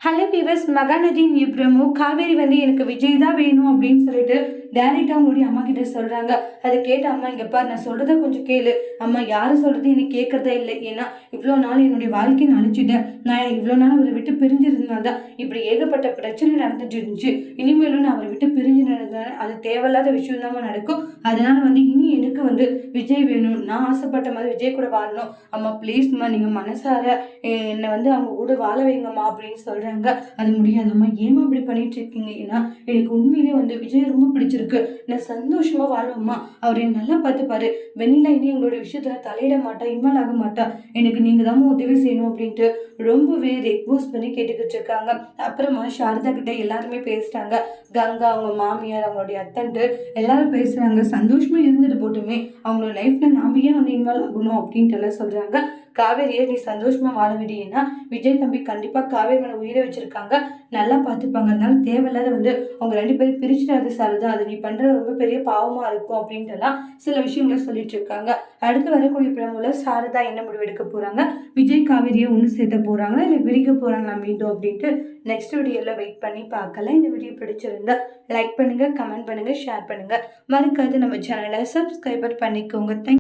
Hello beavers, மகாநதியின் இப்ரமோ Kaveri எனக்கு விஜய் தான் வேணும் அப்படின்னு சொல்லிட்டு டேரெக்டாக அவங்களுடைய அம்மா கிட்ட சொல்கிறாங்க. அதை கேட்ட அம்மா, இங்கே பாரு, நான் சொல்கிறத கொஞ்சம் கேளு அம்மா. யாரும் சொல்கிறது எனக்கு கேட்குறதே இல்லை. ஏன்னா இவ்வளோ நாள் என்னுடைய வாழ்க்கையை அழிச்சிட்டேன். நான் இவ்வளோ நாள் அவரை விட்டு பிரிஞ்சிருந்தனால தான் இப்படி ஏகப்பட்ட பிரச்சனை நடந்துட்டு இருந்துச்சு. இனிமேலும் நான் அவரை விட்டு பிரிஞ்சு நடந்தேன், அது தேவையில்லாத விஷயம் தான் நடக்கும். அதனால் இனி எனக்கு விஜய் வேணும். நான் ஆசைப்பட்ட மாதிரி விஜய் கூட வாழணும். அம்மா ப்ளீஸ்மா, நீங்கள் மனசார என்னை அவங்க கூட வாழ வைங்கம்மா அப்படின்னு சொல்கிறேன். அது முடியாதம்மா, ஏமா இப்படி பண்ணிட்டு இருக்கீங்க? ஏன்னா எனக்கு உண்மையிலே விஜய் ரொம்ப பிடிச்சிருக்கு. நான் சந்தோஷமா வாழ்வோம்மா. அவர் என்ன நல்லா பார்த்துப்பாரு. வெண்ணிலா இனி எங்களோட விஷயத்துல தலையிட மாட்டா, இன்வால்வ் ஆக மாட்டா. எனக்கு நீங்க தான் உதவி செய்யணும் அப்படின்ட்டு ரொம்பவே ரெக்வஸ்ட் பண்ணி கேட்டுக்கிட்டு இருக்காங்க. அப்புறமா சாரதா கிட்ட எல்லாருமே பேசுறாங்க. கங்கா, அவங்க மாமியார், அவங்களுடைய அத்தன்ட்டு எல்லாரும் பேசுறாங்க. சந்தோஷமா இருந்துட்டு போட்டுமே, அவங்களோட லைஃப்ல நாம ஏன் இன்வால்வ் ஆகணும் அப்படின்ட்டு எல்லாம் சொல்றாங்க. காவேரியை நீ சந்தோஷமா வாழ விடியேன்னா விஜய் தம்பி கண்டிப்பா காவேரி மேல உயிரை வச்சிருக்காங்க, நல்லா பார்த்துப்பாங்க. அதனால தேவையில்லாத அவங்க 2 பேரும் பிரிச்சுடாது சாரதா, அது நீ பண்ற ரொம்ப பெரிய பாவமா இருக்கும் அப்படின்ட்டு எல்லாம் சில விஷயங்களை சொல்லிட்டு இருக்காங்க. அடுத்து வரக்கூடிய பிரமுல சாரதா என்ன முடிவு எடுக்க போறாங்க? விஜய் காவேரியை ஒன்று சேர்த்த போறாங்களா இல்லை பிரிக்க போறாங்களா மீண்டும் அப்படின்ட்டு நெக்ஸ்ட் வீடியோல வெயிட் பண்ணி பார்க்கலாம். இந்த வீடியோ பிடிச்சிருந்தா லைக் பண்ணுங்க, கமெண்ட் பண்ணுங்க, ஷேர் பண்ணுங்க. மறக்காது நம்ம சேனலை சப்ஸ்கிரைபர் பண்ணிக்கோங்க. தேங்க்யூ.